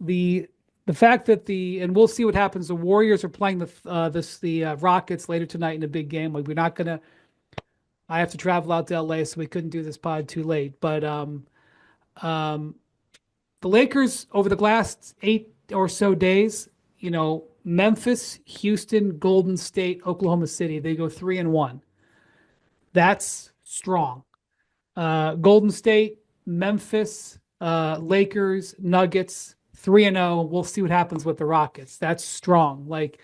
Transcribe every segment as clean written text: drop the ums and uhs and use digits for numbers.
the fact that and we'll see what happens. The Warriors are playing the Rockets later tonight in a big game. Like we're not gonna. I have to travel out to LA, so we couldn't do this pod too late. But um, the Lakers over the last 8 or so days, Memphis, Houston, Golden State, Oklahoma City, they go 3-1. That's strong. Golden State, Memphis, Lakers, Nuggets, 3-0. We'll see what happens with the Rockets. That's strong. Like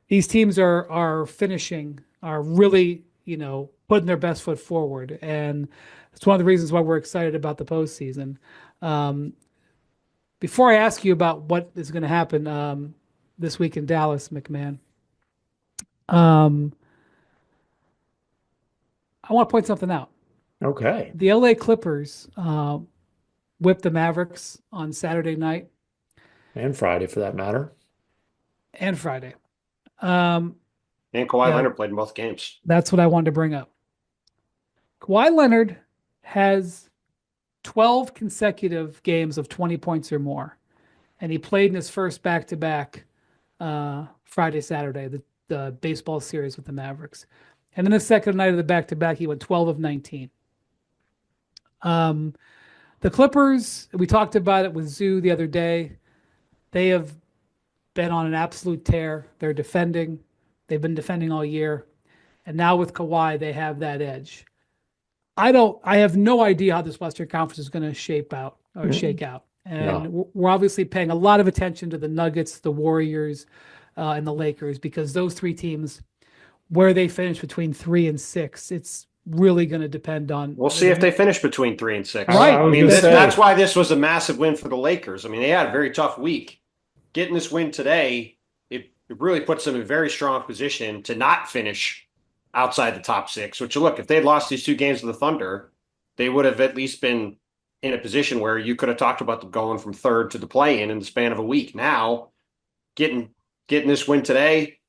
these teams are finishing, are really, putting their best foot forward. And it's one of the reasons why we're excited about the postseason. Before I ask you about what is going to happen this week in Dallas, McMahon, I want to point something out. Okay. The LA Clippers whipped the Mavericks on Saturday night. And Friday, for that matter. And Friday. And Kawhi Leonard played in both games. That's what I wanted to bring up. Kawhi Leonard has 12 consecutive games of 20 points or more. And he played in his first back-to-back Friday, Saturday, the baseball series with the Mavericks. And then the second night of the back-to-back, he went 12 of 19. The Clippers, we talked about it with Zoo the other day. They have been on an absolute tear. They're defending. They've been defending all year. And now with Kawhi, they have that edge. I have no idea how this Western Conference is going to shake out. And we're obviously paying a lot of attention to the Nuggets, the Warriors, and the Lakers, because those three teams, where they finish between 3 and 6, it's really going to depend on. We'll see if they finish between 3 and 6. Right. I mean, that's why this was a massive win for the Lakers. I mean, they had a very tough week. Getting this win today, it really puts them in a very strong position to not finish outside the top 6, which, look, if they had lost these 2 games to the Thunder, they would have at least been in a position where you could have talked about them going from third to the play-in the span of a week. Now, getting this win today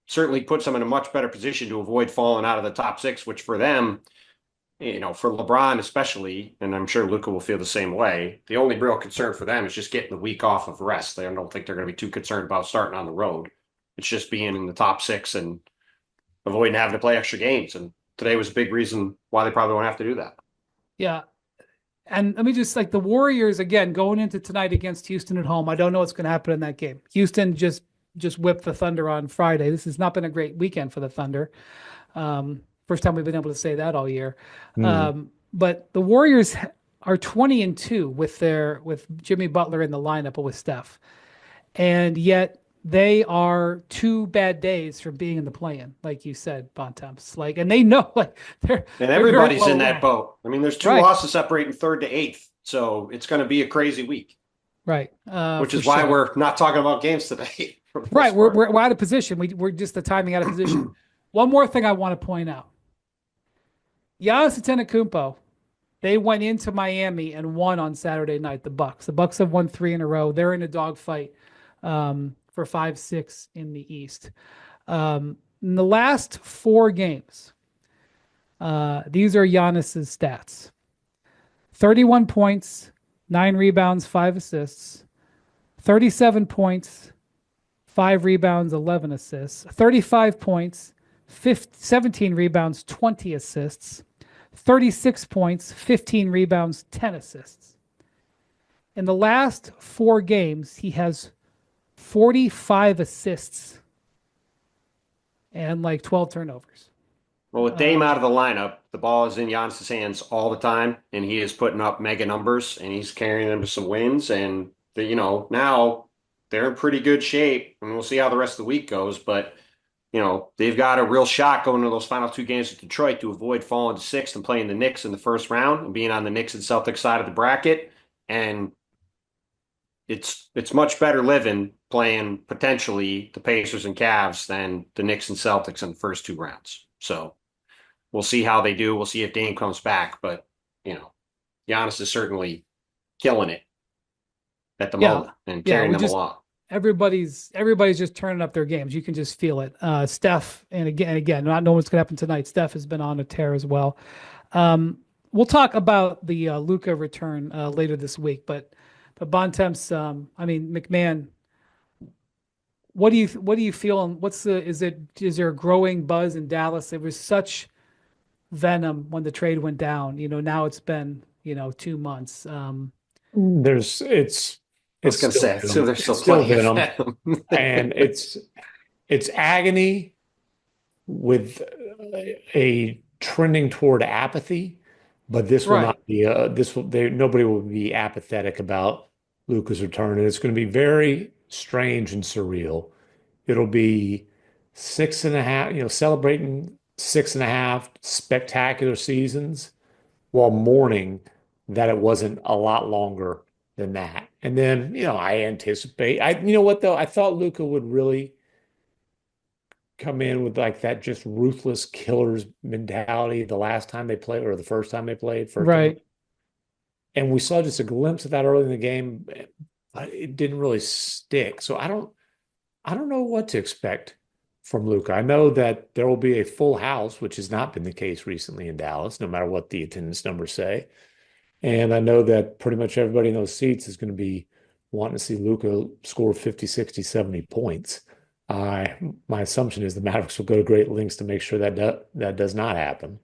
certainly puts them in a much better position to avoid falling out of the top 6, which for them, for LeBron especially, and I'm sure Luka will feel the same way, the only real concern for them is just getting the week off of rest. I don't think they're going to be too concerned about starting on the road. It's just being in the top 6 and avoiding having to play extra games. And today was a big reason why they probably won't have to do that. Yeah. And let me just, like, the Warriors, again, going into tonight against Houston at home, I don't know what's going to happen in that game. Houston just whipped the Thunder on Friday. This has not been a great weekend for the Thunder. First time we've been able to say that all year. But the Warriors are 20-2 with Jimmy Butler in the lineup with Steph. And yet they are 2 bad days from being in the play-in, like you said, Bontemps. And they know, they're everybody's in that boat. I mean, there's 2 losses separating 3rd to 8th, so it's going to be a crazy week. Right. Which is why we're not talking about games today. Right. We're out of position. We're just the timing out of position. One more thing I want to point out. Giannis Antetokounmpo, they went into Miami and won on Saturday night, the Bucks. The Bucks have won 3 in a row. They're in a dogfight for 5-6 in the East. In the last 4 games, these are Giannis's stats. 31 points, 9 rebounds, 5 assists. 37 points, 5 rebounds, 11 assists. 35 points, 17 rebounds, 20 assists. 36 points, 15 rebounds, 10 assists. In the last 4 games, he has 45 assists and 12 turnovers. Well, with Dame out of the lineup, the ball is in Giannis' hands all the time, and he is putting up mega numbers, and he's carrying them to some wins. And now they're in pretty good shape, and we'll see how the rest of the week goes. But they've got a real shot going into those final 2 games with Detroit to avoid falling to 6th and playing the Knicks in the first round and being on the Knicks and Celtics side of the bracket. And it's much better living playing potentially the Pacers and Cavs than the Knicks and Celtics in the first 2 rounds. So we'll see how they do. We'll see if Dame comes back. But, Giannis is certainly killing it at the moment and carrying them along. Everybody's just turning up their games. You can just feel it. Steph, and again, not knowing what's going to happen tonight. Steph has been on a tear as well. We'll talk about the Luka return later this week, but But Bontemps, I mean, McMahon, what do you feel? And is there a growing buzz in Dallas? It was such venom when the trade went down. Now it's been, 2 months. It's I was going to still say, so venom. there's still It's still plenty of venom. venom. And it's agony with a trending toward apathy, but this will Right. not be nobody will be apathetic about Luka's return, and it's going to be very strange and surreal. It'll be 6.5, celebrating 6.5 spectacular seasons while mourning that it wasn't a lot longer than that. And then, I anticipate, you know what though? I thought Luka would really come in with like that just ruthless killer's mentality the last time they played or the first time they played, first time. Right. And we saw just a glimpse of that early in the game, but it didn't really stick. So I don't know what to expect from Luka. I know that there will be a full house, which has not been the case recently in Dallas, no matter what the attendance numbers say. And I know that pretty much everybody in those seats is going to be wanting to see Luka score 50, 60, 70 points. My assumption is the Mavericks will go to great lengths to make sure that does not happen.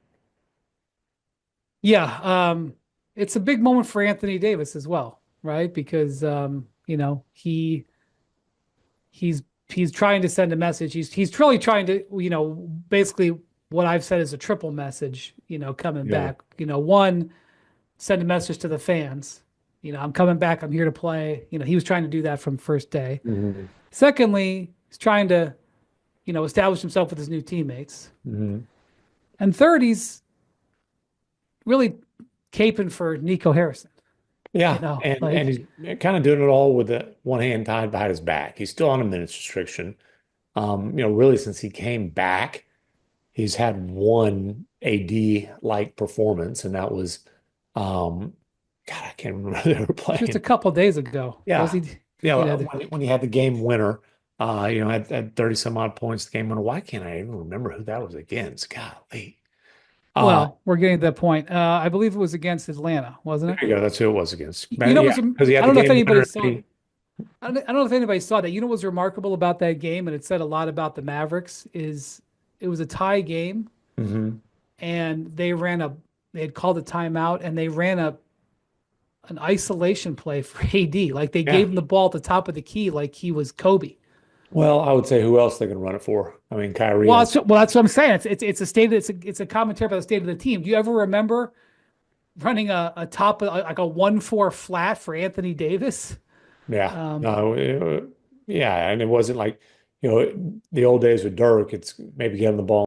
Yeah. It's a big moment for Anthony Davis as well, right? Because, he's trying to send a message. He's really trying to, basically what I've said is a triple message, coming Yeah. back. One, send a message to the fans. I'm coming back. I'm here to play. He was trying to do that from first day. Mm-hmm. Secondly, he's trying to, establish himself with his new teammates. Mm-hmm. And third, he's really caping for Nico Harrison. Yeah, and he's kind of doing it all with one hand tied behind his back. He's still on a minutes restriction. Really since he came back, he's had one AD-like performance, and that was, God, I can't remember who they were playing. Just a couple of days ago. Yeah, Was he, when he had the game winner, had 30 some odd points, the game winner. Why can't I even remember who that was against? Golly. Well, we're getting to that point. I believe it was against Atlanta, wasn't it? There you go. That's who it was against. You know, because he had I don't the know if game anybody winner. saw it. I don't know if anybody saw that. What was remarkable about that game, and it said a lot about the Mavericks, is it was a tie game, Mhm. and they had called a timeout, and they ran an isolation play for AD. Like they gave him the ball at the top of the key, like he was Kobe. Well, I would say who else they can run it for? I mean, Kyrie. Well, that's what I'm saying. It's a commentary about the state of the team. Do you ever remember running a top like a 1-4 flat for Anthony Davis? Yeah. No, yeah, and it wasn't like, the old days with Dirk. It's maybe getting the ball